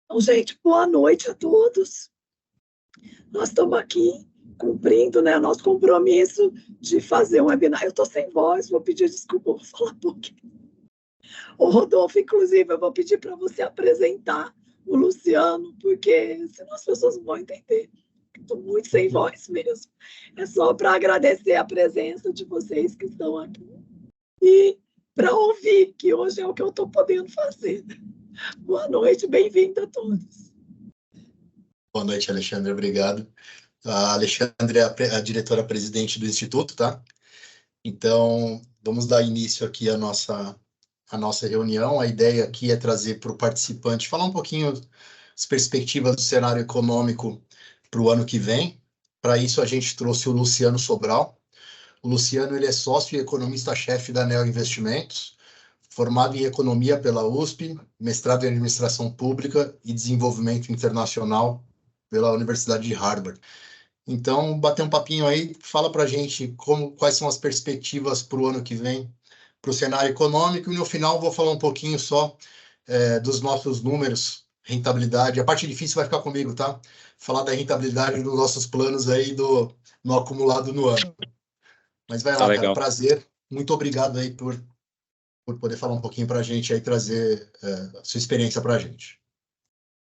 Então, gente, boa noite a todos. Nós estamos aqui cumprindo, né, nosso compromisso de fazer um webinar. Eu estou sem voz, vou pedir desculpa, vou falar um pouquinho. O Rodolfo, inclusive, eu vou pedir para você apresentar o Luciano, porque senão as pessoas não vão entender. Estou muito sem voz mesmo. É só para agradecer a presença de vocês que estão aqui e para ouvir, que hoje é o que eu estou podendo fazer. Boa noite, bem-vindo a todos. Boa noite, Alexandre, obrigado. A Alexandre é a diretora-presidente do Instituto, tá? Então, vamos dar início aqui à nossa reunião. A ideia aqui é trazer para o participante, falar um pouquinho as perspectivas do cenário econômico para o ano que vem. Para isso, a gente trouxe o Luciano Sobral. O Luciano, ele é sócio e economista-chefe da Neo Investimentos, formado em Economia pela USP, mestrado em Administração Pública e Desenvolvimento Internacional pela Universidade de Harvard. Então, bater um papinho aí, fala para a gente quais são as perspectivas para o ano que vem, para o cenário econômico, e no final vou falar um pouquinho só dos nossos números, rentabilidade. A parte difícil vai ficar comigo, tá? Falar da rentabilidade dos nossos planos aí no acumulado no ano. Mas vai lá, legal. cara, prazer. Muito obrigado aí por poder falar um pouquinho para a gente aí, trazer a sua experiência para a gente.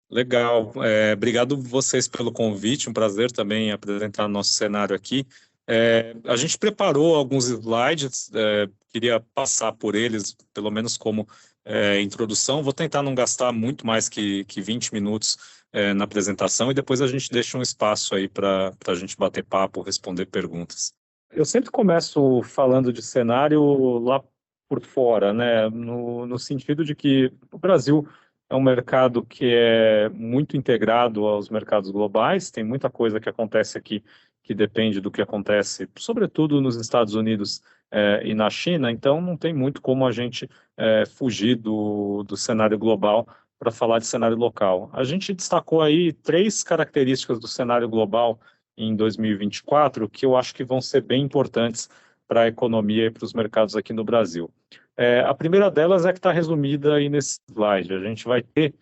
Legal, obrigado vocês pelo convite, um prazer também apresentar nosso cenário aqui. A gente preparou alguns slides, queria passar por eles, pelo menos como introdução. Vou tentar não gastar muito mais que 20 minutos na apresentação e depois a gente deixa um espaço aí para a gente bater papo, responder perguntas. Eu sempre começo falando de cenário lá por fora, né? No sentido de que o Brasil é um mercado que é muito integrado aos mercados globais, tem muita coisa que acontece aqui que depende do que acontece, sobretudo nos Estados Unidos e na China, então não tem muito como a gente fugir do cenário global para falar de cenário local. A gente destacou aí 3 características do cenário global em 2024 que eu acho que vão ser bem importantes para a economia e para os mercados aqui no Brasil. A primeira delas é que está resumida aí nesse slide. A gente vai ter,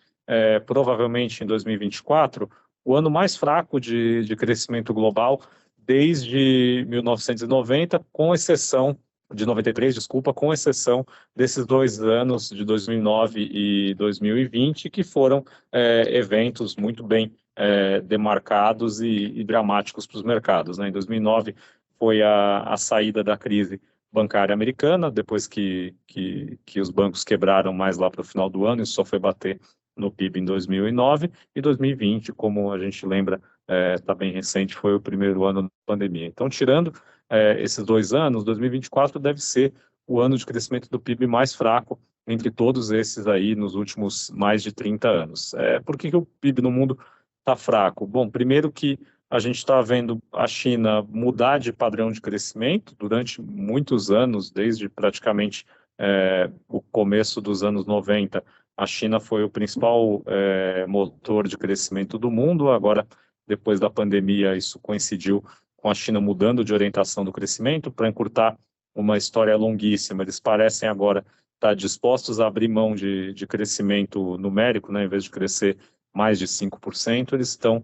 provavelmente em 2024, o ano mais fraco de crescimento global desde 1990, com exceção de 93, desculpa, com exceção desses 2 anos de 2009 e 2020, que foram eventos muito bem demarcados e dramáticos para os mercados, né? Em 2009 foi a saída da crise bancária americana, depois que os bancos quebraram mais lá para o final do ano, isso só foi bater no PIB em 2009, e 2020, como a gente lembra, está bem recente, foi o primeiro ano da pandemia. Então, tirando esses 2 anos, 2024 deve ser o ano de crescimento do PIB mais fraco entre todos esses aí nos últimos mais de 30 anos. Por que o PIB no mundo está fraco? Bom, primeiro que a gente está vendo a China mudar de padrão de crescimento durante muitos anos, desde praticamente o começo dos anos 90. A China foi o principal motor de crescimento do mundo. Agora, depois da pandemia, isso coincidiu com a China mudando de orientação do crescimento. Para encurtar uma história longuíssima, eles parecem agora estar dispostos a abrir mão de crescimento numérico, né? Em vez de crescer mais de 5%, eles estão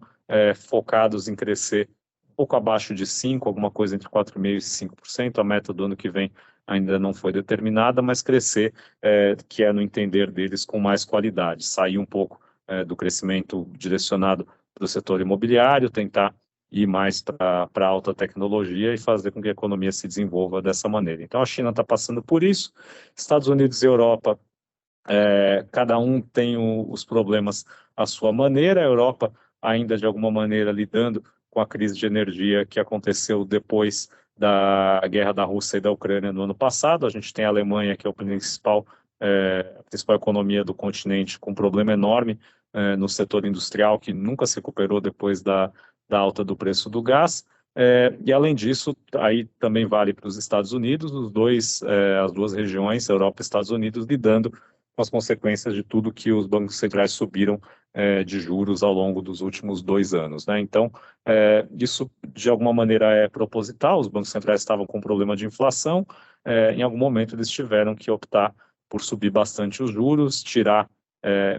focados em crescer um pouco abaixo de 5%, alguma coisa entre 4,5% e 5%. A meta do ano que vem ainda não foi determinada, mas crescer, que é no entender deles, com mais qualidade. Sair um pouco do crescimento direcionado para o setor imobiliário, tentar ir mais para a alta tecnologia e fazer com que a economia se desenvolva dessa maneira. Então, a China está passando por isso. Estados Unidos e Europa, cada um tem os problemas à sua maneira. A Europa ainda, de alguma maneira, lidando com a crise de energia que aconteceu depois da guerra da Rússia e da Ucrânia no ano passado. A gente tem a Alemanha, que é a principal economia do continente, com um problema enorme no setor industrial, que nunca se recuperou depois da alta do preço do gás. E, além disso, aí também vale para os Estados Unidos, as duas regiões, Europa e Estados Unidos, lidando com as consequências de tudo que os bancos centrais subiram de juros ao longo dos últimos 2 anos, né? Então, isso de alguma maneira é proposital, os bancos centrais estavam com problema de inflação, em algum momento eles tiveram que optar por subir bastante os juros, tirar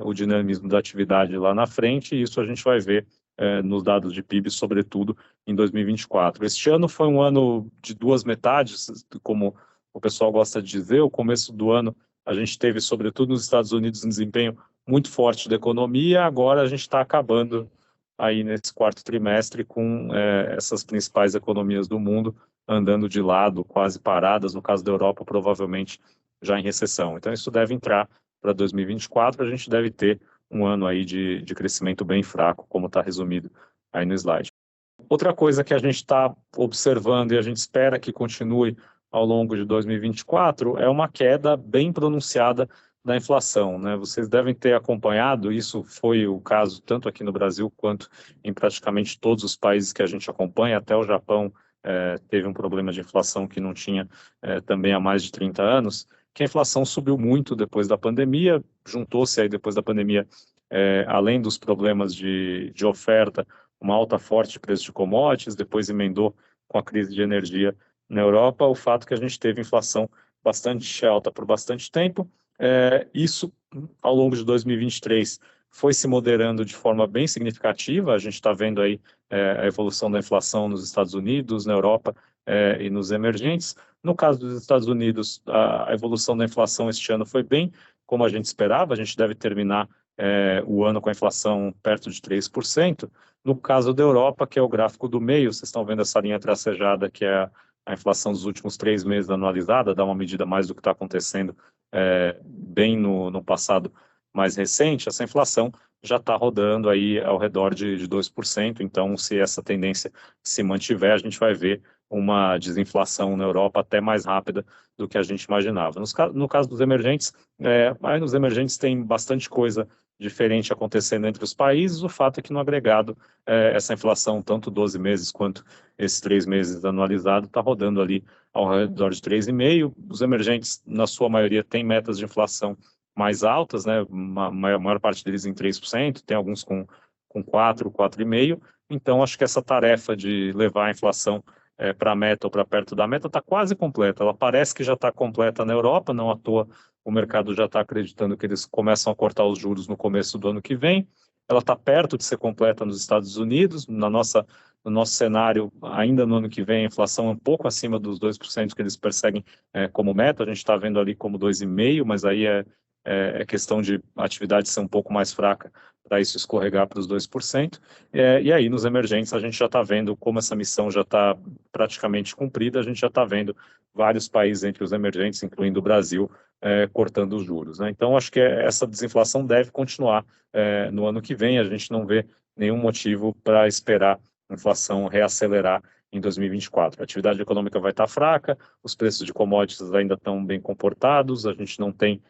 o dinamismo da atividade lá na frente, e isso a gente vai ver nos dados de PIB, sobretudo em 2024. Este ano foi um ano de duas metades, como o pessoal gosta de dizer. O começo do ano a gente teve, sobretudo nos Estados Unidos, um desempenho muito forte da economia. Agora a gente está acabando aí nesse quarto trimestre com essas principais economias do mundo andando de lado, quase paradas. No caso da Europa, provavelmente já em recessão. Então isso deve entrar para 2024. A gente deve ter um ano aí de crescimento bem fraco, como está resumido aí no slide. Outra coisa que a gente está observando e a gente espera que continue ao longo de 2024 é uma queda bem pronunciada da inflação, né? Vocês devem ter acompanhado, isso foi o caso tanto aqui no Brasil quanto em praticamente todos os países que a gente acompanha, até o Japão teve um problema de inflação que não tinha também há mais de 30 anos, que a inflação subiu muito depois da pandemia, juntou-se aí depois da pandemia, além dos problemas de oferta, uma alta forte de preço de commodities, depois emendou com a crise de energia na Europa, o fato que a gente teve inflação bastante alta por bastante tempo. Isso, ao longo de 2023, foi se moderando de forma bem significativa. A gente está vendo aí a evolução da inflação nos Estados Unidos, na Europa e nos emergentes. No caso dos Estados Unidos, a evolução da inflação este ano foi bem como a gente esperava. A gente deve terminar o ano com a inflação perto de 3%. No caso da Europa, que é o gráfico do meio, vocês estão vendo essa linha tracejada, que é a inflação dos últimos 3 meses anualizada, dá uma medida mais do que está acontecendo bem no passado mais recente. Essa inflação já está rodando aí ao redor de 2%, então se essa tendência se mantiver, a gente vai ver uma desinflação na Europa até mais rápida do que a gente imaginava. No caso dos emergentes, aí nos emergentes tem bastante coisa diferente acontecendo entre os países. O fato é que no agregado, essa inflação, tanto 12 meses quanto esses 3 meses anualizado, está rodando ali ao redor de 3,5%. Os emergentes, na sua maioria, têm metas de inflação mais altas, né? A maior parte deles em 3%, tem alguns com 4%, 4,5%. Então, acho que essa tarefa de levar a inflação para a meta ou para perto da meta está quase completa. Ela parece que já está completa na Europa, não à toa o mercado já está acreditando que eles começam a cortar os juros no começo do ano que vem. Ela está perto de ser completa nos Estados Unidos. No nosso cenário, ainda no ano que vem, a inflação é um pouco acima dos 2% que eles perseguem como meta. A gente está vendo ali como 2,5%, mas aí é questão de atividade ser um pouco mais fraca para isso escorregar para os 2%. E aí, nos emergentes, a gente já está vendo como essa missão já está praticamente cumprida. A gente já está vendo vários países entre os emergentes, incluindo o Brasil, cortando os juros, né? Então, acho que essa desinflação deve continuar no ano que vem. A gente não vê nenhum motivo para esperar a inflação reacelerar em 2024. A atividade econômica vai estar fraca, os preços de commodities ainda estão bem comportados, a gente não tem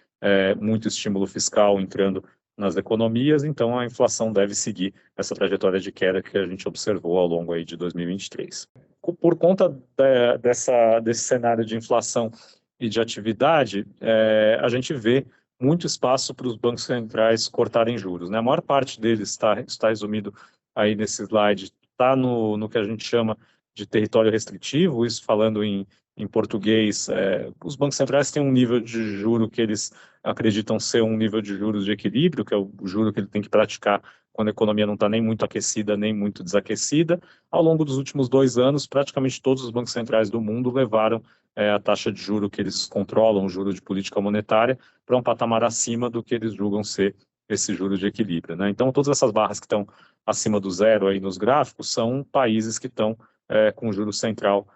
muito estímulo fiscal entrando nas economias, então a inflação deve seguir essa trajetória de queda que a gente observou ao longo aí de 2023. Por conta desse cenário de inflação e de atividade, a gente vê muito espaço para os bancos centrais cortarem juros, né? A maior parte deles está resumido aí nesse slide, está no que a gente chama de território restritivo, isso falando em português. Os bancos centrais têm um nível de juro que eles acreditam ser um nível de juros de equilíbrio, que é o juro que ele tem que praticar quando a economia não está nem muito aquecida, nem muito desaquecida. Ao longo dos últimos 2 anos, praticamente todos os bancos centrais do mundo levaram a taxa de juro que eles controlam, o juro de política monetária, para um patamar acima do que eles julgam ser esse juro de equilíbrio, né? Então, todas essas barras que estão acima do zero aí nos gráficos são países que estão com o juro central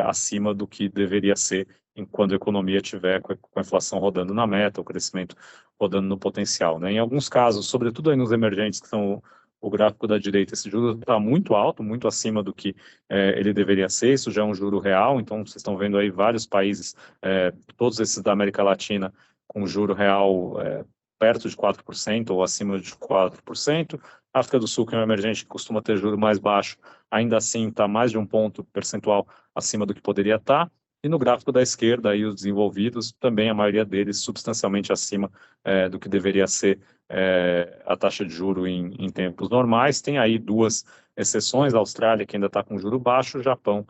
acima do que deveria ser quando a economia estiver com a inflação rodando na meta, o crescimento rodando no potencial, né? Em alguns casos, sobretudo aí nos emergentes, que são o gráfico da direita, esse juro está muito alto, muito acima do que ele deveria ser. Isso já é um juro real, então vocês estão vendo aí vários países, todos esses da América Latina, com juro real perto de 4% ou acima de 4%. A África do Sul, que é um emergente que costuma ter juro mais baixo, ainda assim está mais de 1 ponto percentual acima do que poderia estar. E no gráfico da esquerda, aí os desenvolvidos, também a maioria deles substancialmente acima do que deveria ser a taxa de juro em tempos normais. Tem aí duas exceções, a Austrália, que ainda está com juro baixo, o Japão,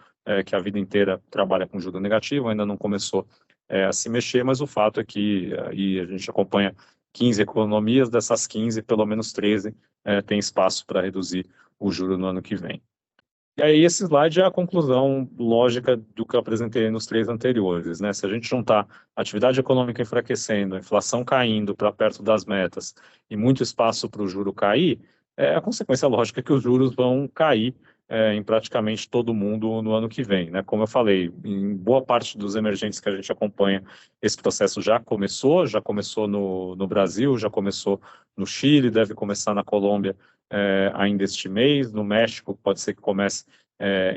que a vida inteira trabalha com juro negativo, ainda não começou a se mexer, mas o fato é que aí a gente acompanha 15 economias, dessas 15, pelo menos 13 tem espaço para reduzir o juro no ano que vem. E aí esse slide é a conclusão lógica do que eu apresentei nos 3 anteriores, né? Se a gente juntar a atividade econômica enfraquecendo, a inflação caindo para perto das metas e muito espaço para o juro cair, a consequência lógica é que os juros vão cair em praticamente todo mundo no ano que vem, né? Como eu falei, em boa parte dos emergentes que a gente acompanha, esse processo já começou no Brasil, já começou no Chile, deve começar na Colômbia ainda este mês, no México pode ser que comece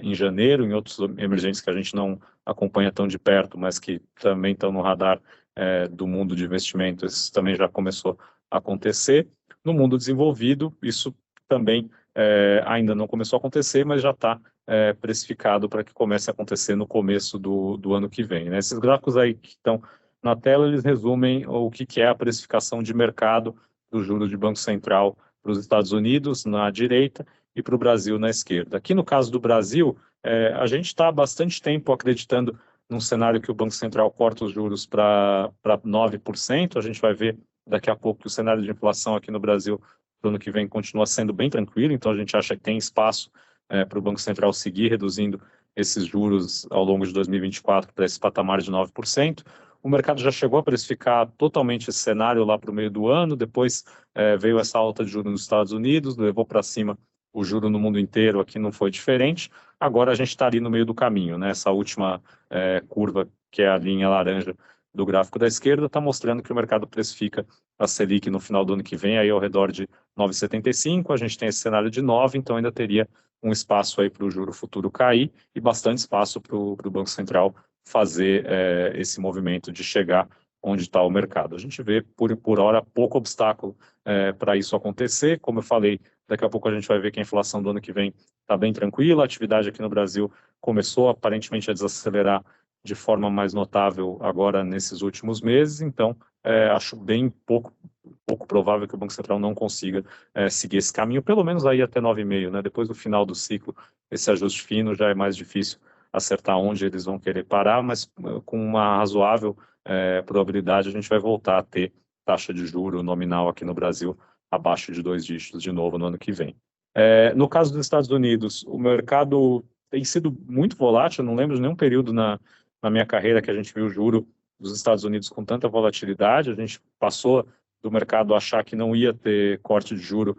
em janeiro, em outros emergentes que a gente não acompanha tão de perto, mas que também estão no radar do mundo de investimentos, isso também já começou a acontecer. No mundo desenvolvido, isso também ainda não começou a acontecer, mas já está precificado para que comece a acontecer no começo do ano que vem, né? Esses gráficos aí que estão na tela, eles resumem o que é a precificação de mercado do juros de Banco Central para os Estados Unidos, na direita, e para o Brasil, na esquerda. Aqui no caso do Brasil, a gente está há bastante tempo acreditando num cenário que o Banco Central corta os juros para 9%, a gente vai ver daqui a pouco que o cenário de inflação aqui no Brasil para o ano que vem continua sendo bem tranquilo, então a gente acha que tem espaço para o Banco Central seguir reduzindo esses juros ao longo de 2024 para esse patamar de 9%. O mercado já chegou a precificar totalmente esse cenário lá para o meio do ano, depois veio essa alta de juros nos Estados Unidos, levou para cima o juro no mundo inteiro, aqui não foi diferente. Agora a gente está ali no meio do caminho, né? Essa última curva, que é a linha laranja do gráfico da esquerda, está mostrando que o mercado precifica a Selic no final do ano que vem, aí ao redor de 9,75, a gente tem esse cenário de 9, então ainda teria um espaço aí para o juro futuro cair e bastante espaço para o Banco Central fazer esse movimento de chegar onde está o mercado. A gente vê, por hora, pouco obstáculo para isso acontecer. Como eu falei, daqui a pouco a gente vai ver que a inflação do ano que vem está bem tranquila, a atividade aqui no Brasil começou aparentemente a desacelerar de forma mais notável agora nesses últimos meses, então acho bem pouco provável que o Banco Central não consiga seguir esse caminho, pelo menos aí até 9,5, né? Depois do final do ciclo, esse ajuste fino já é mais difícil acertar onde eles vão querer parar, mas com uma razoável probabilidade a gente vai voltar a ter taxa de juro nominal aqui no Brasil abaixo de 2 dígitos de novo no ano que vem. No caso dos Estados Unidos, o mercado tem sido muito volátil, eu não lembro de nenhum período na minha carreira que a gente viu o juro dos Estados Unidos com tanta volatilidade. A gente passou do mercado achar que não ia ter corte de juro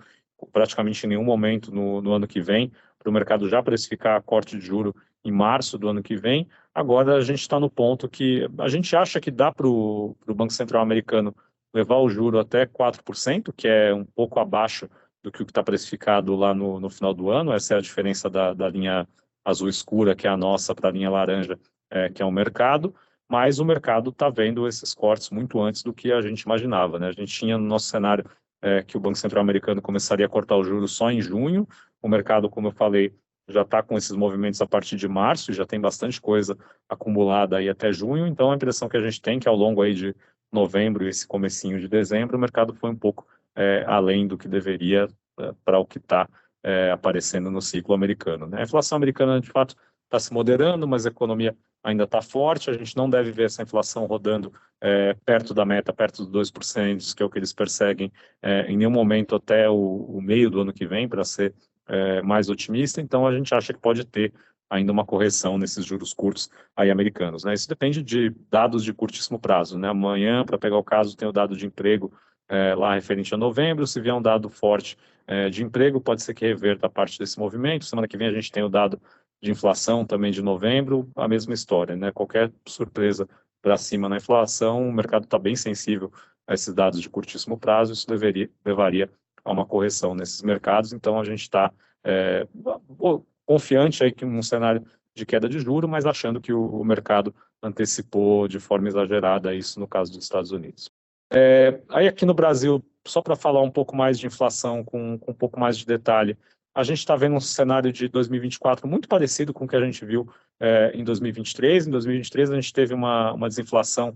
praticamente em nenhum momento no ano que vem, para o mercado já precificar corte de juro em março do ano que vem. Agora a gente está no ponto que a gente acha que dá para o Banco Central americano levar o juro até 4%, que é um pouco abaixo do que está precificado lá no final do ano. Essa é a diferença da linha azul escura, que é a nossa, para a linha laranja, que é o mercado, mas o mercado está vendo esses cortes muito antes do que a gente imaginava, né? A gente tinha no nosso cenário que o Banco Central americano começaria a cortar os juros só em junho. O mercado, como eu falei, já está com esses movimentos a partir de março, e já tem bastante coisa acumulada aí até junho, então a impressão que a gente tem é que ao longo aí de novembro e esse comecinho de dezembro, o mercado foi um pouco além do que deveria para o que está aparecendo no ciclo americano, né? A inflação americana, de fato, está se moderando, mas a economia ainda está forte, a gente não deve ver essa inflação rodando perto da meta, perto dos 2%, que é o que eles perseguem em nenhum momento até o meio do ano que vem, para ser mais otimista. Então a gente acha que pode ter ainda uma correção nesses juros curtos aí americanos, né? Isso depende de dados de curtíssimo prazo, né? Amanhã, para pegar o caso, tem o dado de emprego lá referente a novembro. Se vier um dado forte de emprego, pode ser que reverta a parte desse movimento. Semana que vem a gente tem o dado de inflação também de novembro, a mesma história, né? Qualquer surpresa para cima na inflação, o mercado está bem sensível a esses dados de curtíssimo prazo, isso levaria a uma correção nesses mercados. Então a gente está confiante aí que um cenário de queda de juros, mas achando que o mercado antecipou de forma exagerada isso no caso dos Estados Unidos. Aí aqui no Brasil, só para falar um pouco mais de inflação, com um pouco mais de detalhe, a gente está vendo um cenário de 2024 muito parecido com o que a gente viu em 2023. Em 2023 a gente teve uma desinflação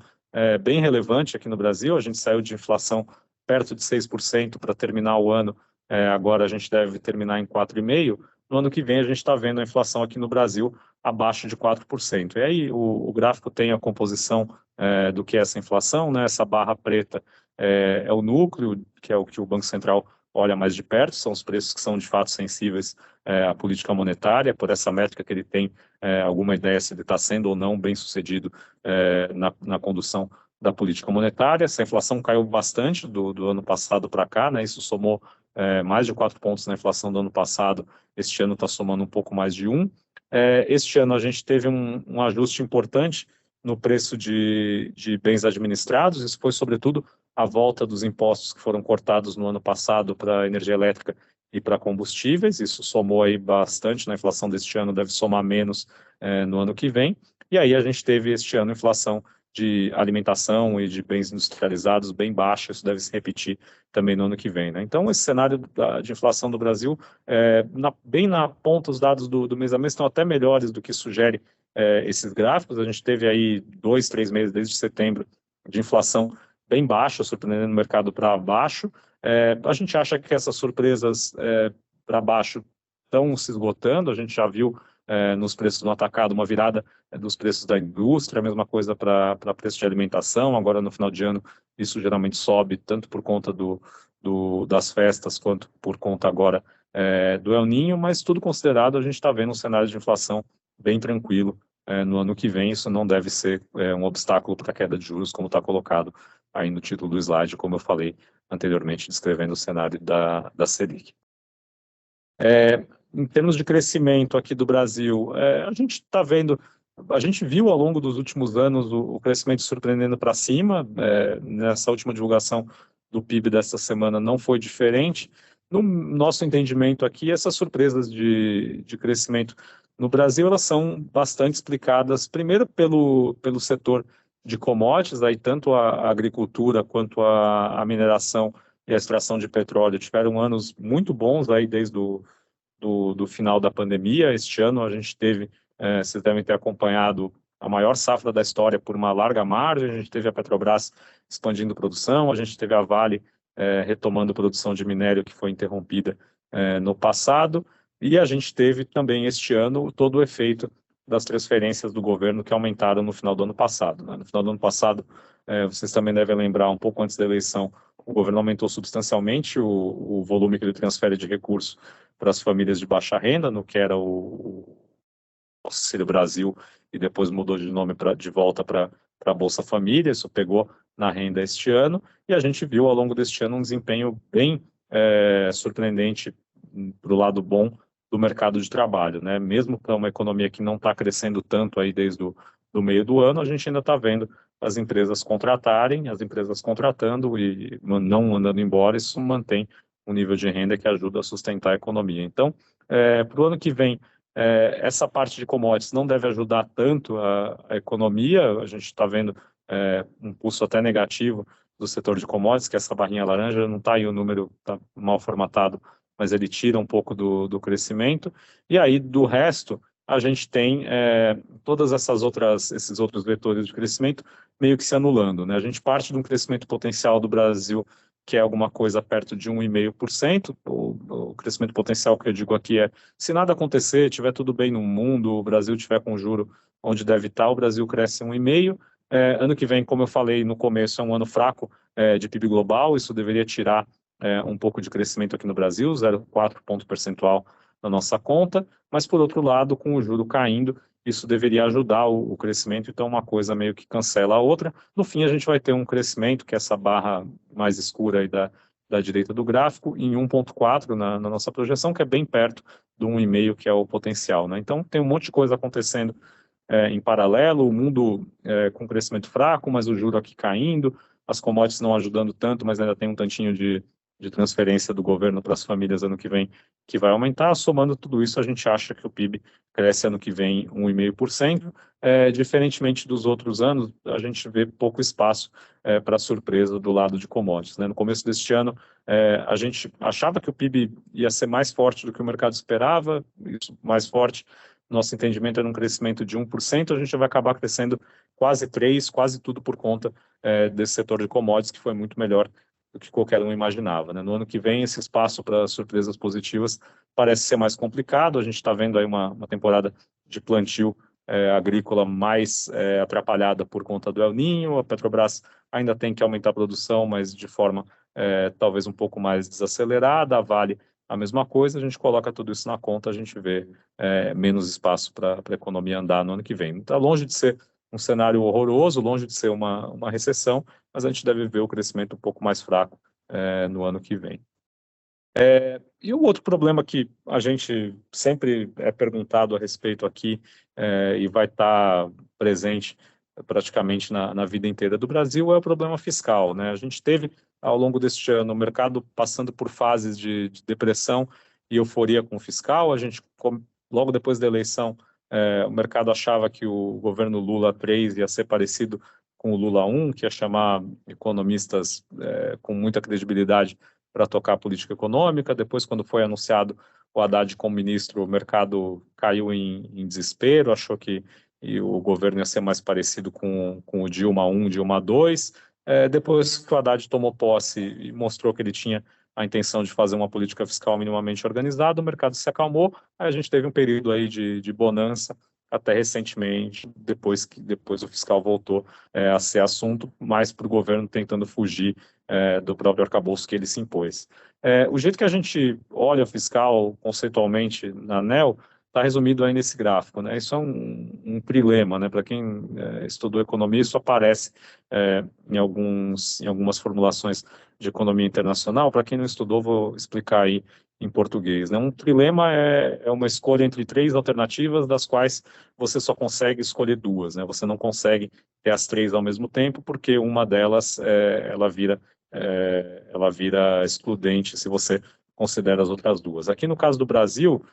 bem relevante aqui no Brasil, a gente saiu de inflação perto de 6% para terminar o ano, agora a gente deve terminar em 4,5%. No ano que vem a gente está vendo a inflação aqui no Brasil abaixo de 4%. E aí o gráfico tem a composição do que é essa inflação, né? Essa barra preta é o núcleo, que é o que o Banco Central olha mais de perto, são os preços que são de fato sensíveis à política monetária, por essa métrica que ele tem alguma ideia se ele está sendo ou não bem sucedido na condução da política monetária. Essa inflação caiu bastante do ano passado para cá, né? Isso somou mais de 4 pontos na inflação do ano passado, este ano está somando um pouco mais de 1. Este ano a gente teve um ajuste importante no preço de bens administrados, isso foi sobretudo a volta dos impostos que foram cortados no ano passado para a energia elétrica e para combustíveis, isso somou aí bastante na inflação deste ano, deve somar menos no ano que vem, e aí a gente teve este ano inflação de alimentação e de bens industrializados bem baixa, isso deve se repetir também no ano que vem, né? Então, esse cenário de inflação do Brasil, bem na ponta, os dados do mês a mês estão até melhores do que sugere esses gráficos. A gente teve aí 2, 3 meses, desde setembro, de inflação bem baixa, surpreendendo o mercado para baixo. A gente acha que essas surpresas para baixo estão se esgotando, a gente já viu nos preços no atacado uma virada dos preços da indústria, a mesma coisa para preço de alimentação. Agora, no final de ano, isso geralmente sobe, tanto por conta das festas, quanto por conta agora do El Niño, mas tudo considerado, a gente está vendo um cenário de inflação bem tranquilo no ano que vem. Isso não deve ser um obstáculo para a queda de juros, como está colocado aí no título do slide, como eu falei anteriormente, descrevendo o cenário da Selic. Em termos de crescimento aqui do Brasil, a gente está vendo, a gente viu ao longo dos últimos anos o crescimento surpreendendo para cima. Nessa última divulgação do PIB desta semana não foi diferente. No nosso entendimento aqui, essas surpresas de crescimento no Brasil, elas são bastante explicadas, primeiro pelo setor de commodities, aí tanto a agricultura quanto a mineração e a extração de petróleo tiveram anos muito bons aí desde do final da pandemia. Este ano a gente teve, vocês devem ter acompanhado, a maior safra da história por uma larga margem. A gente teve a Petrobras expandindo produção, a gente teve a Vale retomando produção de minério que foi interrompida no passado, e a gente teve também este ano todo o efeito das transferências do governo que aumentaram no final do ano passado, né? No final do ano passado, vocês também devem lembrar, um pouco antes da eleição, o governo aumentou substancialmente o volume que ele transfere de recursos para as famílias de baixa renda, no que era o Auxílio Brasil, e depois mudou de nome de volta para a Bolsa Família. Isso pegou na renda este ano, e a gente viu ao longo deste ano um desempenho bem surpreendente para o lado bom do mercado de trabalho, né? Mesmo para uma economia que não está crescendo tanto aí desde o meio do ano, a gente ainda está vendo as empresas contratarem, as empresas contratando e não mandando embora. Isso mantém um nível de renda que ajuda a sustentar a economia. Então, para o ano que vem, essa parte de commodities não deve ajudar tanto a economia. A gente está vendo um pulso até negativo do setor de commodities, que essa barrinha laranja, não está aí, o número está mal formatado, mas ele tira um pouco do crescimento. E aí, do resto, a gente tem todas esses outros vetores de crescimento meio que se anulando, né? A gente parte de um crescimento potencial do Brasil que é alguma coisa perto de 1,5%. O crescimento potencial que eu digo aqui se nada acontecer, tiver tudo bem no mundo, o Brasil estiver com juro onde deve estar, o Brasil cresce 1,5%. Ano que vem, como eu falei no começo, é um ano fraco de PIB global, isso deveria tirar um pouco de crescimento aqui no Brasil, 0,4 ponto percentual na nossa conta, mas por outro lado, com o juro caindo, isso deveria ajudar o crescimento. Então uma coisa meio que cancela a outra. No fim, a gente vai ter um crescimento, que é essa barra mais escura aí da direita do gráfico, em 1,4 na nossa projeção, que é bem perto do 1,5, que é o potencial, né? Então tem um monte de coisa acontecendo em paralelo, o mundo com crescimento fraco, mas o juro aqui caindo, as commodities não ajudando tanto, mas ainda tem um tantinho de transferência do governo para as famílias ano que vem, que vai aumentar. Somando tudo isso, a gente acha que o PIB cresce ano que vem 1,5%. Diferentemente dos outros anos, a gente vê pouco espaço para surpresa do lado de commodities, né? No começo deste ano, a gente achava que o PIB ia ser mais forte do que o mercado esperava, isso mais forte. Nosso entendimento era um crescimento de 1%, a gente vai acabar crescendo quase 3%, quase tudo por conta desse setor de commodities, que foi muito melhor do que qualquer um imaginava, né? No ano que vem, esse espaço para surpresas positivas parece ser mais complicado. A gente está vendo aí uma temporada de plantio agrícola mais atrapalhada por conta do El Niño. A Petrobras ainda tem que aumentar a produção, mas de forma talvez um pouco mais desacelerada. A Vale, a mesma coisa. A gente coloca tudo isso na conta, a gente vê menos espaço para a economia andar no ano que vem. Está longe de ser um cenário horroroso, longe de ser uma recessão, mas a gente deve ver o crescimento um pouco mais fraco no ano que vem. E o outro problema que a gente sempre é perguntado a respeito aqui e vai estar presente praticamente na vida inteira do Brasil é o problema fiscal, né? A gente teve, ao longo deste ano, o mercado passando por fases de depressão e euforia com o fiscal. A gente, logo depois da eleição, o mercado achava que o governo Lula 3 ia ser parecido com o Lula 1, que ia chamar economistas com muita credibilidade para tocar a política econômica. Depois, quando foi anunciado o Haddad como ministro, o mercado caiu em desespero, achou que o governo ia ser mais parecido com o Dilma 1, Dilma 2. Depois que o Haddad tomou posse e mostrou que ele tinha a intenção de fazer uma política fiscal minimamente organizada, o mercado se acalmou, aí a gente teve um período aí de bonança, até recentemente, depois o fiscal voltou a ser assunto, mais para o governo tentando fugir do próprio arcabouço que ele se impôs. O jeito que a gente olha o fiscal conceitualmente na ANEEL está resumido aí nesse gráfico, né? Isso é um trilema, né? Para quem estudou economia, isso aparece em algumas formulações de economia internacional. Para quem não estudou, vou explicar aí em português, né? Um trilema é uma escolha entre 3 alternativas, das quais você só consegue escolher 2, né? Você não consegue ter as 3 ao mesmo tempo, porque uma delas ela vira excludente se você considera as outras 2. Aqui no caso do Brasil,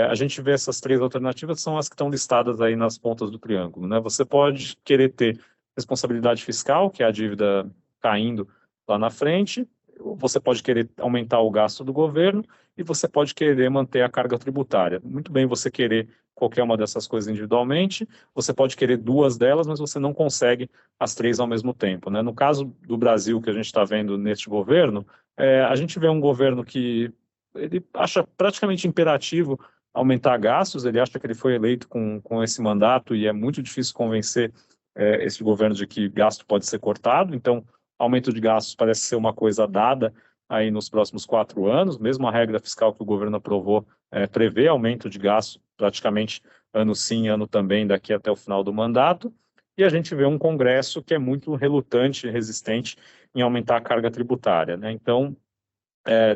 a gente vê essas 3 alternativas, são as que estão listadas aí nas pontas do triângulo, né? Você pode querer ter responsabilidade fiscal, que é a dívida caindo lá na frente, você pode querer aumentar o gasto do governo e você pode querer manter a carga tributária. Muito bem você querer qualquer uma dessas coisas individualmente, você pode querer 2 delas, mas você não consegue as 3 ao mesmo tempo, né? No caso do Brasil, que a gente está vendo neste governo, a gente vê um governo que ele acha praticamente imperativo aumentar gastos, ele acha que ele foi eleito com esse mandato e é muito difícil convencer esse governo de que gasto pode ser cortado. Então, aumento de gastos parece ser uma coisa dada aí nos próximos 4 anos, mesmo a regra fiscal que o governo aprovou prevê aumento de gasto praticamente ano sim, ano também, daqui até o final do mandato, e a gente vê um Congresso que é muito relutante e resistente em aumentar a carga tributária, né? Então,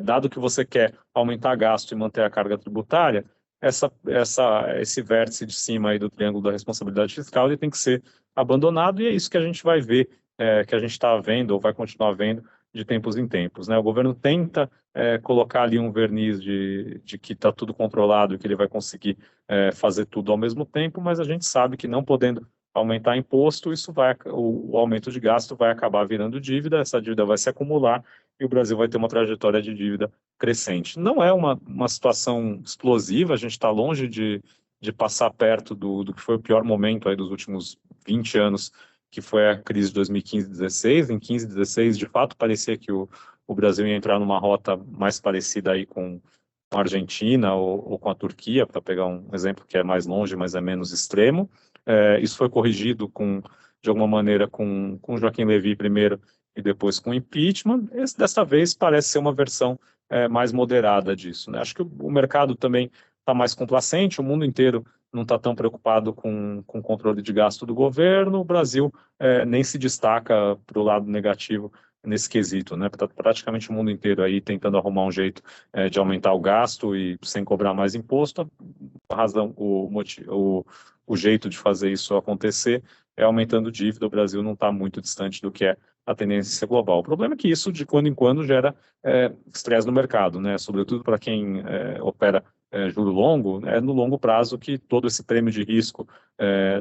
dado que você quer aumentar gasto e manter a carga tributária, esse vértice de cima aí do triângulo da responsabilidade fiscal ele tem que ser abandonado, e é isso que a gente vai ver, que a gente está vendo ou vai continuar vendo de tempos em tempos, né? O governo tenta colocar ali um verniz de que está tudo controlado e que ele vai conseguir fazer tudo ao mesmo tempo, mas a gente sabe que não podendo aumentar imposto, o aumento de gasto vai acabar virando dívida, essa dívida vai se acumular e o Brasil vai ter uma trajetória de dívida crescente. Não é uma situação explosiva, a gente está longe de passar perto do que foi o pior momento aí dos últimos 20 anos, que foi a crise de 2015-16. Em 15-16, de fato, parecia que o Brasil ia entrar numa rota mais parecida aí com a Argentina ou com a Turquia, para pegar um exemplo que é mais longe, mas é menos extremo. Isso foi corrigido de alguma maneira com Joaquim Levy primeiro e depois com impeachment. Dessa vez parece ser uma versão mais moderada disso, né? Acho que o mercado também está mais complacente, o mundo inteiro não está tão preocupado com o controle de gasto do governo, o Brasil nem se destaca para o lado negativo nesse quesito, né? Tá praticamente o mundo inteiro aí tentando arrumar um jeito de aumentar o gasto e sem cobrar mais imposto. A razão, o jeito de fazer isso acontecer é aumentando dívida. O Brasil não está muito distante do que é a tendência global. O problema é que isso, de quando em quando, gera estresse no mercado, né? Sobretudo para quem opera juro longo, é no longo prazo que todo esse prêmio de risco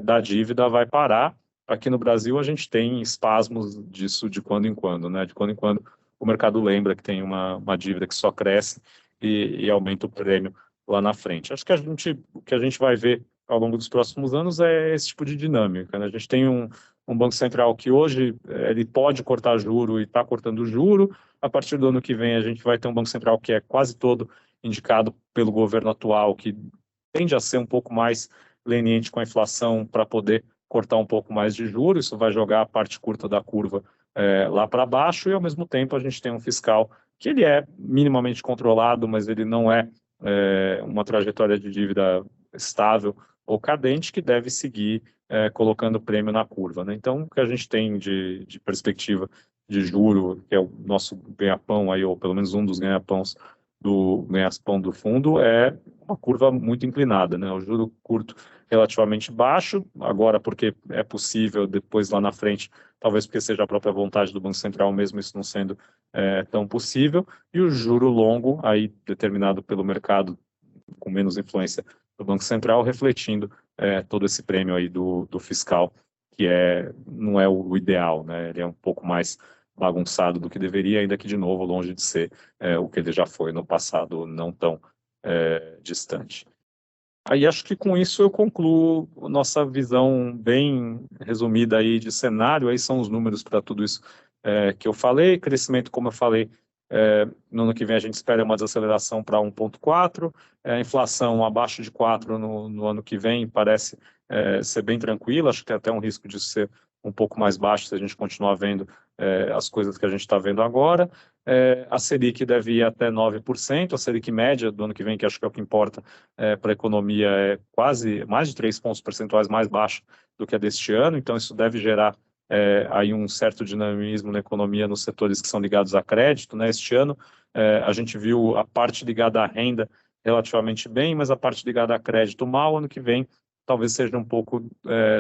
da dívida vai parar. Aqui no Brasil, a gente tem espasmos disso de quando em quando, né? De quando em quando o mercado lembra que tem uma dívida que só cresce e aumenta o prêmio lá na frente. Acho que o que a gente vai ver ao longo dos próximos anos é esse tipo de dinâmica, né? A gente tem um Banco Central que hoje ele pode cortar juro e está cortando juro, A partir do ano que vem, a gente vai ter um Banco Central que é quase todo indicado pelo governo atual, que tende a ser um pouco mais leniente com a inflação para poder cortar um pouco mais de juros. Isso vai jogar a parte curta da curva lá para baixo, e ao mesmo tempo a gente tem um fiscal que ele é minimamente controlado, mas ele não é uma trajetória de dívida estável ou cadente, que deve seguir colocando prêmio na curva, né? Então, o que a gente tem de perspectiva de juro, que é o nosso ganha-pão aí, ou pelo menos um dos ganha-pãos do ganha-pão do fundo, é uma curva muito inclinada, né? O juro curto relativamente baixo, agora porque é possível, depois lá na frente, talvez porque seja a própria vontade do Banco Central, mesmo isso não sendo tão possível, e o juro longo, aí determinado pelo mercado, com menos influência do Banco Central, refletindo todo esse prêmio aí do fiscal, que não é o ideal, né? Ele é um pouco mais bagunçado do que deveria, ainda que, de novo, longe de ser o que ele já foi no passado não tão distante. Aí acho que com isso eu concluo nossa visão bem resumida aí de cenário. Aí são os números para tudo isso que eu falei. Crescimento, como eu falei, no ano que vem a gente espera uma desaceleração para 1,4. Inflação abaixo de 4 no ano que vem parece ser bem tranquila. Acho que tem até um risco de ser um pouco mais baixo se a gente continuar vendo as coisas que a gente está vendo agora. A Selic deve ir até 9%, a Selic média do ano que vem, que acho que é o que importa para a economia, é quase mais de 3 pontos percentuais mais baixa do que a deste ano, então isso deve gerar aí um certo dinamismo na economia nos setores que são ligados a crédito, né? Este ano a gente viu a parte ligada à renda relativamente bem, mas a parte ligada a crédito mal. Ano que vem talvez seja um pouco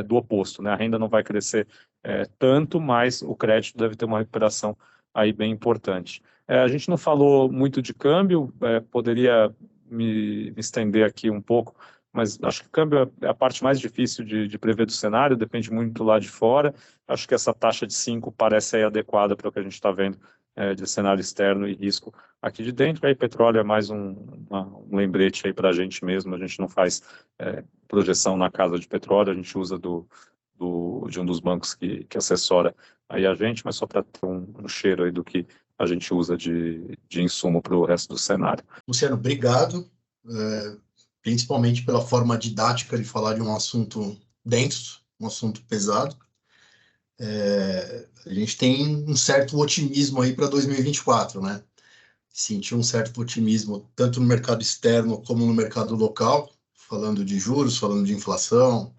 do oposto, né? A renda não vai crescer tanto, mas o crédito deve ter uma recuperação aí bem importante. A gente não falou muito de câmbio, poderia me estender aqui um pouco, mas acho que o câmbio é a parte mais difícil de prever do cenário, depende muito lá de fora. Acho que essa taxa de 5 parece aí adequada para o que a gente está vendo de cenário externo e risco aqui de dentro. Aí petróleo é mais um lembrete aí para a gente mesmo, a gente não faz projeção na casa de petróleo, a gente usa de um dos bancos que assessora aí a gente, mas só para ter um cheiro aí do que a gente usa de insumo para o resto do cenário. Luciano, obrigado, principalmente pela forma didática de falar de um assunto denso, um assunto pesado. A gente tem um certo otimismo aí para 2024, né? Senti um certo otimismo tanto no mercado externo como no mercado local, falando de juros, falando de inflação,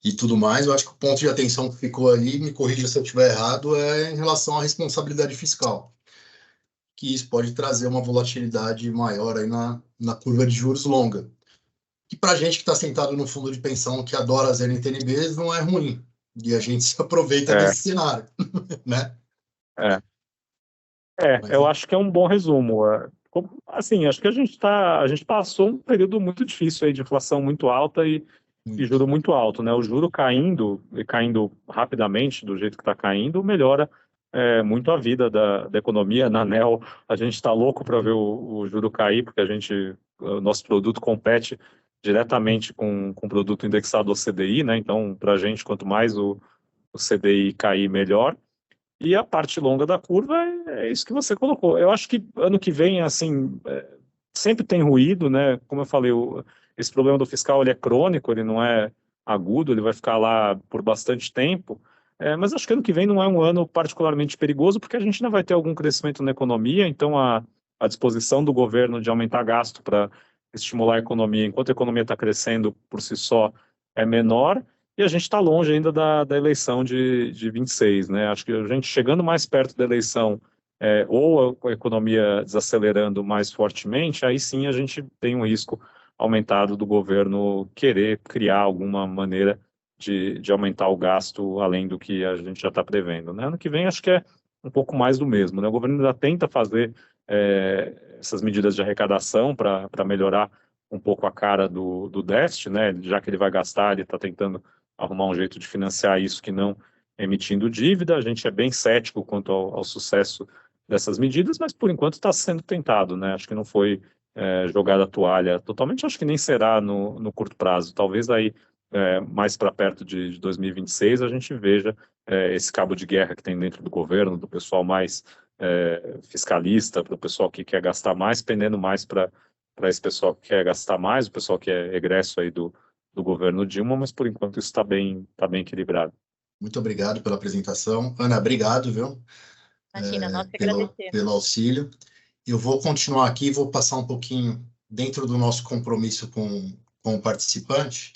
e tudo mais. Eu acho que o ponto de atenção que ficou ali, me corrija se eu estiver errado, é em relação à responsabilidade fiscal, que isso pode trazer uma volatilidade maior aí na curva de juros longa. E para a gente que está sentado no fundo de pensão, que adora as NTNBs, não é ruim. E a gente se aproveita desse cenário, né? Eu acho que é um bom resumo. Assim, acho que a gente passou um período muito difícil aí de inflação muito alta e juro muito alto, né? O juro caindo rapidamente do jeito que está caindo, melhora muito a vida da economia. Na ANEEL, a gente está louco para ver o juro cair, porque o nosso produto compete diretamente com o produto indexado ao CDI, né? Então, para a gente, quanto mais o CDI cair, melhor. E a parte longa da curva é isso que você colocou. Eu acho que ano que vem, assim, sempre tem ruído, né? Como eu falei, esse problema do fiscal ele é crônico, ele não é agudo, ele vai ficar lá por bastante tempo. Mas acho que ano que vem não é um ano particularmente perigoso, porque a gente ainda vai ter algum crescimento na economia, então a disposição do governo de aumentar gasto para estimular a economia, enquanto a economia está crescendo por si só, é menor. E a gente está longe ainda da eleição de 26, né? Acho que a gente chegando mais perto da eleição, ou a economia desacelerando mais fortemente, aí sim a gente tem um risco aumentado do governo querer criar alguma maneira de aumentar o gasto além do que a gente já está prevendo, né? Ano que vem acho que é um pouco mais do mesmo, né? O governo ainda tenta fazer essas medidas de arrecadação para melhorar um pouco a cara do déficit, né? Já que ele vai gastar, ele está tentando arrumar um jeito de financiar isso que não emitindo dívida. A gente é bem cético quanto ao sucesso dessas medidas, mas por enquanto está sendo tentado, né? Acho que não foi jogada a toalha totalmente, acho que nem será no curto prazo. Talvez aí mais para perto de 2026, a gente veja esse cabo de guerra que tem dentro do governo, do pessoal mais fiscalista, para o pessoal que quer gastar mais, pendendo mais para esse pessoal que quer gastar mais, o pessoal que é egresso aí do governo Dilma, mas por enquanto isso está bem equilibrado. Muito obrigado pela apresentação. Ana, obrigado, viu? Imagina, nós que agradecemos. Pelo auxílio. Eu vou continuar aqui, vou passar um pouquinho dentro do nosso compromisso com o participante.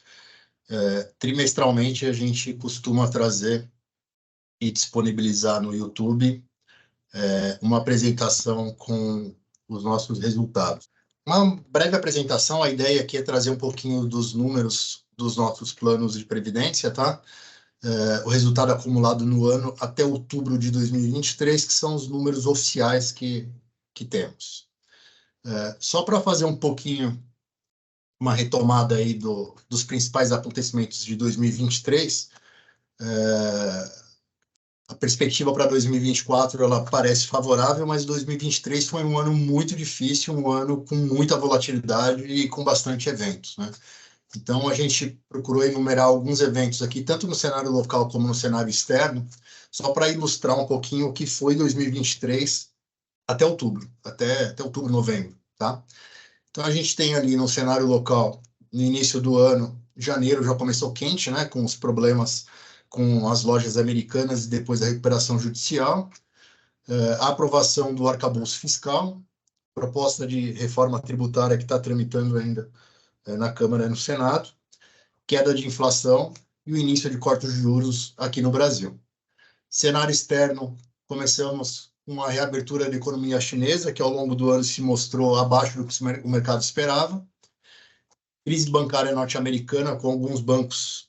Trimestralmente, a gente costuma trazer e disponibilizar no YouTube uma apresentação com os nossos resultados. Uma breve apresentação, a ideia aqui é trazer um pouquinho dos números dos nossos planos de previdência, tá? O resultado acumulado no ano até outubro de 2023, que são os números oficiais que temos. Só para fazer um pouquinho uma retomada aí dos principais acontecimentos de 2023, a perspectiva para 2024 ela parece favorável, mas 2023 foi um ano muito difícil, um ano com muita volatilidade e com bastante eventos, né? Então, a gente procurou enumerar alguns eventos aqui, tanto no cenário local como no cenário externo, só para ilustrar um pouquinho o que foi 2023 até outubro, até outubro, novembro, tá? Então, a gente tem ali no cenário local, no início do ano, janeiro já começou quente, né, com os problemas com as lojas americanas e depois a recuperação judicial, a aprovação do arcabouço fiscal, proposta de reforma tributária que está tramitando ainda na Câmara e no Senado, queda de inflação e o início de cortes de juros aqui no Brasil. Cenário externo, começamos com uma reabertura da economia chinesa, que ao longo do ano se mostrou abaixo do que o mercado esperava. Crise bancária norte-americana, com alguns bancos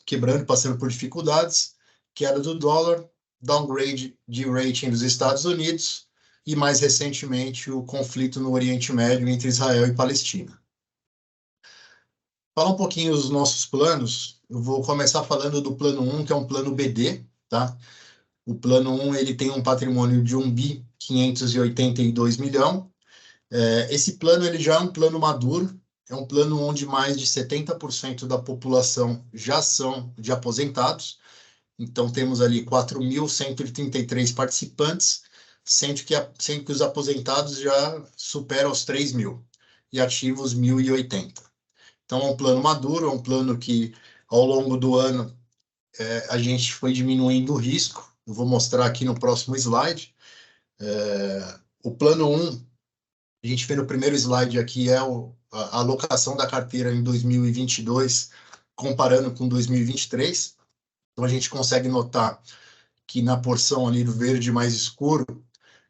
quebrando, passando por dificuldades. Queda do dólar, downgrade de rating dos Estados Unidos e, mais recentemente, o conflito no Oriente Médio entre Israel e Palestina. Falar um pouquinho dos nossos planos, eu vou começar falando do plano 1, que é um plano BD, tá? O plano 1, ele tem um patrimônio de 1.582 bilhão. Esse plano, ele já é um plano maduro, é um plano onde mais de 70% da população já são de aposentados. Então, temos ali 4.133 participantes, sendo que os aposentados já superam os 3.000 e ativos 1.080. Então, é um plano maduro, é um plano que, ao longo do ano, a gente foi diminuindo o risco. Eu vou mostrar aqui no próximo slide. O plano 1, a gente vê no primeiro slide aqui, é a alocação da carteira em 2022, comparando com 2023. Então, a gente consegue notar que na porção ali do verde mais escuro,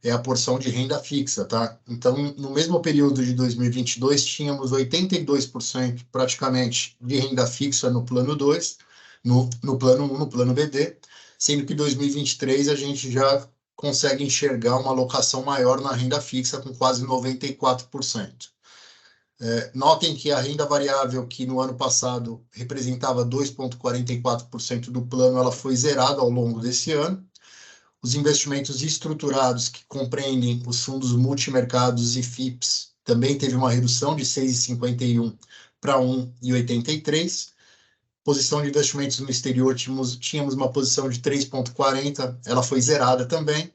é a porção de renda fixa, tá? Então, no mesmo período de 2022, tínhamos 82% praticamente de renda fixa no plano 2, no plano 1, no plano BD, sendo que em 2023 a gente já consegue enxergar uma alocação maior na renda fixa, com quase 94%. Notem que a renda variável, que no ano passado representava 2,44% do plano, ela foi zerada ao longo desse ano. Os investimentos estruturados, que compreendem os fundos multimercados e FIPS, também teve uma redução de 6,51 para 1,83. Posição de investimentos no exterior, tínhamos uma posição de 3,40, ela foi zerada também.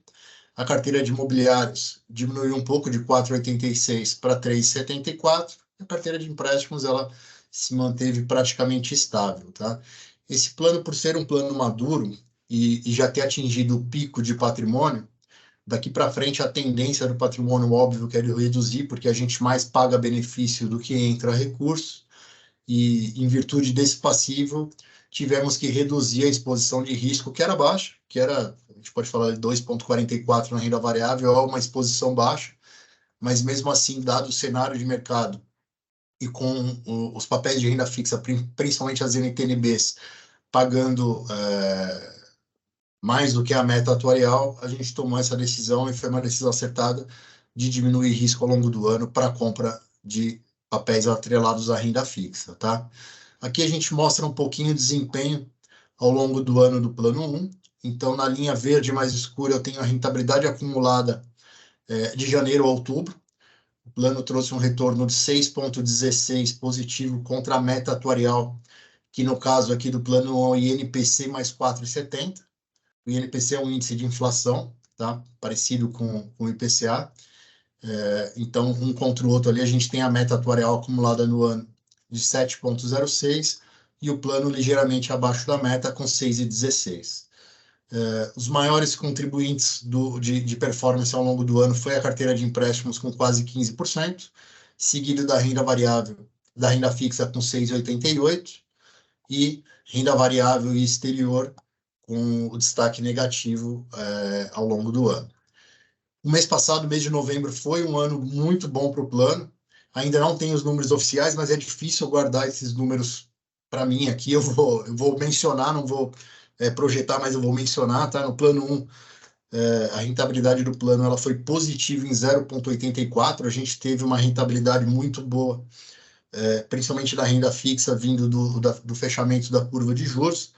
A carteira de imobiliários diminuiu um pouco, de 4,86 para 3,74. A carteira de empréstimos, ela se manteve praticamente estável, tá? Esse plano, por ser um plano maduro, e já ter atingido o pico de patrimônio, daqui para frente a tendência do patrimônio, óbvio, que é reduzir, porque a gente mais paga benefício do que entra recurso, e em virtude desse passivo, tivemos que reduzir a exposição de risco, que era baixa, que era, a gente pode falar de 2,44 na renda variável, é uma exposição baixa, mas mesmo assim, dado o cenário de mercado, e com os papéis de renda fixa, principalmente as NTNBs, pagando mais do que a meta atuarial, a gente tomou essa decisão, e foi uma decisão acertada, de diminuir risco ao longo do ano para a compra de papéis atrelados à renda fixa, tá? Aqui a gente mostra um pouquinho o desempenho ao longo do ano do plano 1. Então, na linha verde mais escura, eu tenho a rentabilidade acumulada de janeiro a outubro. O plano trouxe um retorno de 6,16 positivo contra a meta atuarial, que no caso aqui do plano 1 é o INPC mais 4,70. O INPC é um índice de inflação, tá? Parecido com o IPCA. Então, um contra o outro ali, a gente tem a meta atuarial acumulada no ano de 7,06 e o plano ligeiramente abaixo da meta com 6,16. Os maiores contribuintes de performance ao longo do ano foi a carteira de empréstimos com quase 15%, seguido da renda variável, da renda fixa com 6,88% e renda variável e exterior com o destaque negativo ao longo do ano. O mês passado, mês de novembro, foi um ano muito bom para o plano. Ainda não tem os números oficiais, mas é difícil guardar esses números para mim aqui. Eu vou mencionar, não vou projetar, mas eu vou mencionar, tá? No plano 1, a rentabilidade do plano ela foi positiva em 0,84. A gente teve uma rentabilidade muito boa, principalmente da renda fixa, vindo do fechamento da curva de juros.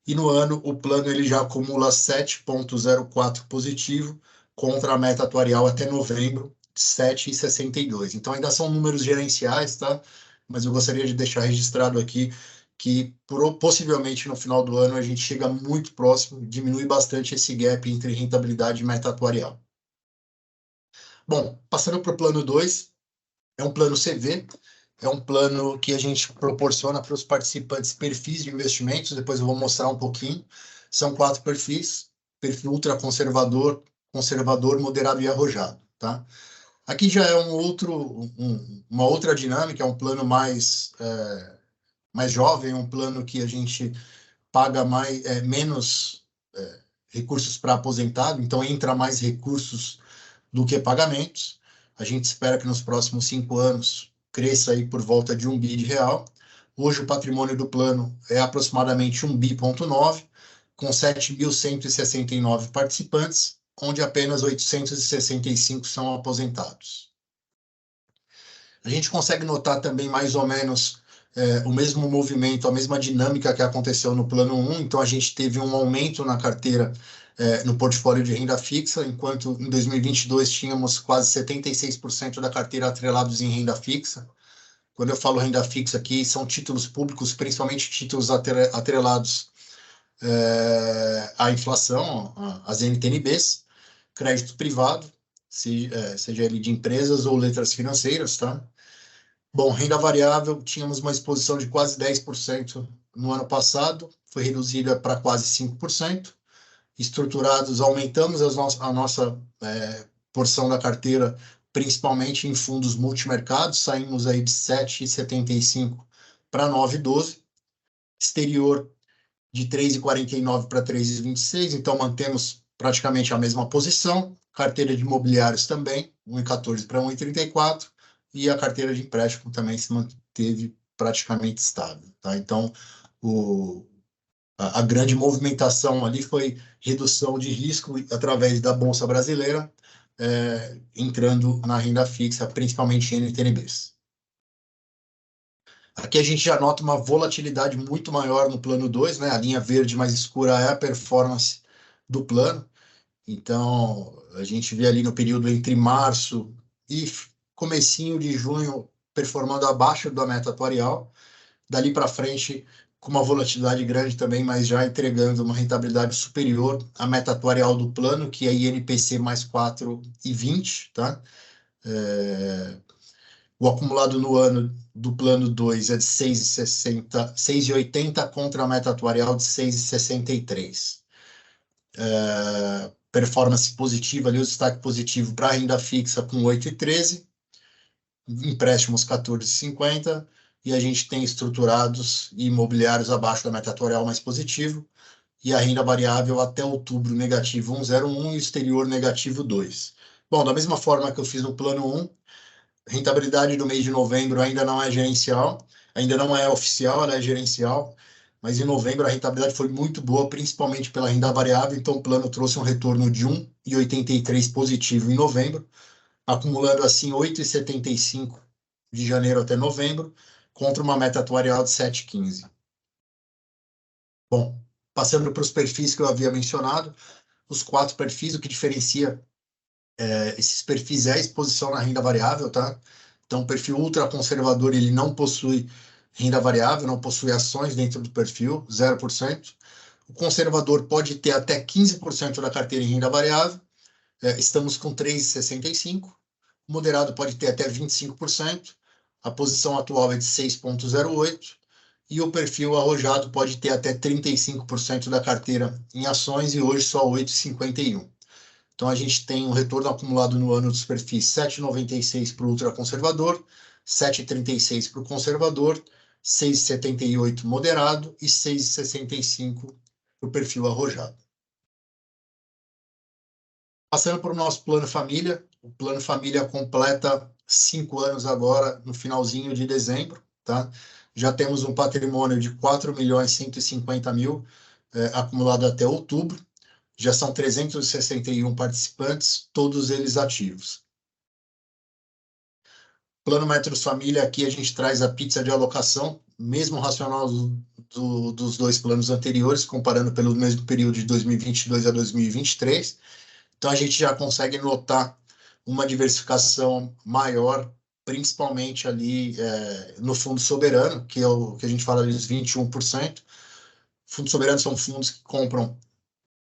E no ano, o plano ele já acumula 7,04 positivo, contra a meta atuarial até novembro, 7,62. Então, ainda são números gerenciais, tá? Mas eu gostaria de deixar registrado aqui que possivelmente no final do ano a gente chega muito próximo, diminui bastante esse gap entre rentabilidade e meta atuarial. Bom, passando para o plano 2, é um plano CV, é um plano que a gente proporciona para os participantes perfis de investimentos, depois eu vou mostrar um pouquinho. São 4 perfis, perfil ultraconservador, conservador, moderado e arrojado, tá? Aqui já é uma outra dinâmica, é um plano mais jovem, um plano que a gente paga menos recursos para aposentado, então entra mais recursos do que pagamentos. A gente espera que nos próximos 5 anos cresça aí por volta de 1 bi de real. Hoje o patrimônio do plano é aproximadamente 1,9 bi, com 7.169 participantes, onde apenas 865 são aposentados. A gente consegue notar também mais ou menos o mesmo movimento, a mesma dinâmica que aconteceu no plano 1, então a gente teve um aumento na carteira, no portfólio de renda fixa, enquanto em 2022 tínhamos quase 76% da carteira atrelados em renda fixa. Quando eu falo renda fixa aqui, são títulos públicos, principalmente títulos atrelados à inflação, as NTNBs, crédito privado, seja ele de empresas ou letras financeiras, tá? Bom, renda variável, tínhamos uma exposição de quase 10% no ano passado, foi reduzida para quase 5%. Estruturados, aumentamos a nossa porção da carteira, principalmente em fundos multimercados, saímos aí de 7,75 para 9,12. Exterior, de 3,49 para 3,26, então mantemos praticamente a mesma posição. Carteira de imobiliários também, 1,14 para 1,34, e a carteira de empréstimo também se manteve praticamente estável, tá? Então, a grande movimentação ali foi redução de risco através da Bolsa Brasileira, entrando na renda fixa, principalmente em NTNBs. Aqui a gente já nota uma volatilidade muito maior no plano 2, né? A linha verde mais escura é a performance do plano. Então, a gente vê ali no período entre março e comecinho de junho performando abaixo da meta atuarial. Dali para frente, com uma volatilidade grande também, mas já entregando uma rentabilidade superior à meta atuarial do plano, que é INPC mais 4,20, tá? O acumulado no ano do plano 2 é de 6,80 contra a meta atuarial de 6,63. Performance positiva ali, o destaque positivo para a renda fixa com 8,13, empréstimos 14,50, e a gente tem estruturados e imobiliários abaixo da meta atuarial mais positivo, e a renda variável até outubro negativo 1,01 e exterior negativo 2. Bom, da mesma forma que eu fiz no plano 1, rentabilidade do mês de novembro ainda não é gerencial, ainda não é oficial, ela é gerencial, mas em novembro a rentabilidade foi muito boa, principalmente pela renda variável, então o plano trouxe um retorno de 1,83 positivo em novembro, acumulando assim 8,75 de janeiro até novembro, contra uma meta atuarial de 7,15. Bom, passando para os perfis que eu havia mencionado, os 4 perfis, o que diferencia esses perfis é a exposição na renda variável, tá? Então, o perfil ultraconservador, ele não possui renda variável, não possui ações dentro do perfil, 0%. O conservador pode ter até 15% da carteira em renda variável, estamos com 3,65%. O moderado pode ter até 25%. A posição atual é de 6,08%. E o perfil arrojado pode ter até 35% da carteira em ações e hoje só 8,51%. Então, a gente tem um retorno acumulado no ano dos perfis 7,96 para o ultraconservador, 7,36 para o conservador, 6,78 moderado e 6,65 para o perfil arrojado. Passando para o nosso plano família, o plano família completa 5 anos agora, no finalzinho de dezembro, tá? Já temos um patrimônio de 4.150.000 acumulado até outubro. Já são 361 participantes, todos eles ativos. Plano Metros Família, aqui a gente traz a pizza de alocação, mesmo racional dos dois planos anteriores, comparando pelo mesmo período de 2022 a 2023. Então, a gente já consegue notar uma diversificação maior, principalmente ali no fundo soberano, que é o que a gente fala ali dos 21%. Fundos soberanos são fundos que compram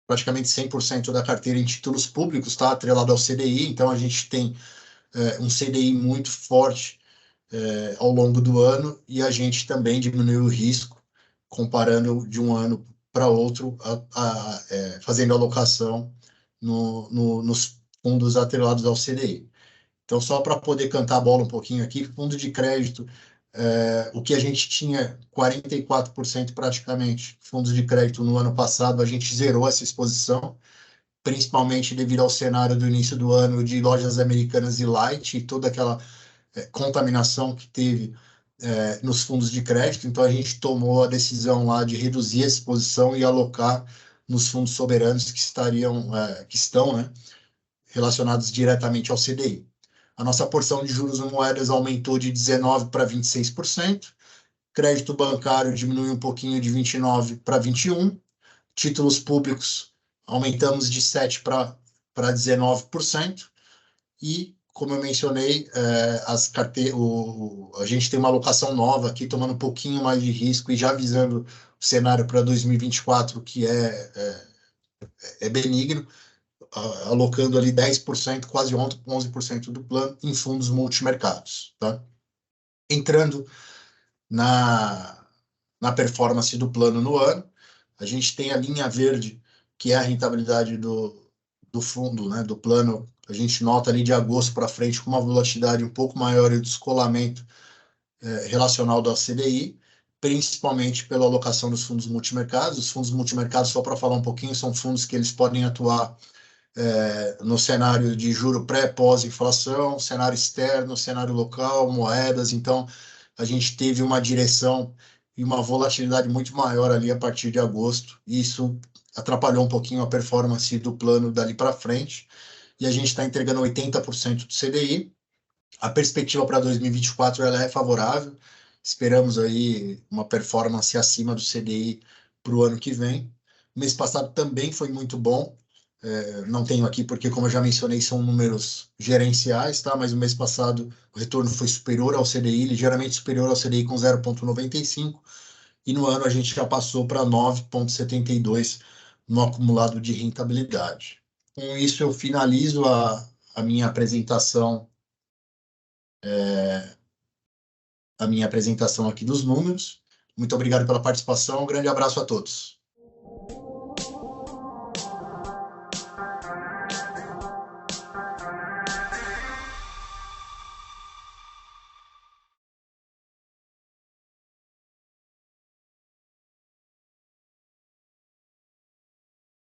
praticamente 100% da carteira em títulos públicos, tá? Atrelado ao CDI, então a gente tem um CDI muito forte ao longo do ano e a gente também diminui o risco comparando de um ano para outro, fazendo alocação nos fundos atrelados ao CDI. Então, só para poder cantar a bola um pouquinho aqui, fundo de crédito, o que a gente tinha 44% praticamente, fundos de crédito no ano passado, a gente zerou essa exposição, principalmente devido ao cenário do início do ano de lojas americanas e light, e toda aquela contaminação que teve nos fundos de crédito. Então, a gente tomou a decisão lá de reduzir a exposição e alocar nos fundos soberanos que estão, né, relacionados diretamente ao CDI. A nossa porção de juros em moedas aumentou de 19% para 26%, crédito bancário diminuiu um pouquinho de 29% para 21%, títulos públicos aumentamos de 7% para 19%, e, como eu mencionei, a gente tem uma alocação nova aqui, tomando um pouquinho mais de risco e já visando o cenário para 2024, que é benigno, alocando ali 10%, quase 11% do plano em fundos multimercados. Tá? Entrando na performance do plano no ano, a gente tem a linha verde, que é a rentabilidade do fundo, né, do plano. A gente nota ali de agosto para frente com uma volatilidade um pouco maior e o descolamento relacional da CDI, principalmente pela alocação dos fundos multimercados. Os fundos multimercados, só para falar um pouquinho, são fundos que eles podem atuar no cenário de juro pré, pós-inflação, cenário externo, cenário local, moedas. Então, a gente teve uma direção e uma volatilidade muito maior ali a partir de agosto, e isso atrapalhou um pouquinho a performance do plano dali para frente, e a gente está entregando 80% do CDI. A perspectiva para 2024 ela é favorável, esperamos aí uma performance acima do CDI para o ano que vem. O mês passado também foi muito bom, não tenho aqui porque, como eu já mencionei, são números gerenciais, tá? Mas o mês passado o retorno foi superior ao CDI, ligeiramente superior ao CDI com 0,95, e no ano a gente já passou para 9,72 no acumulado de rentabilidade. Com isso, eu finalizo a minha apresentação aqui dos números. Muito obrigado pela participação, um grande abraço a todos.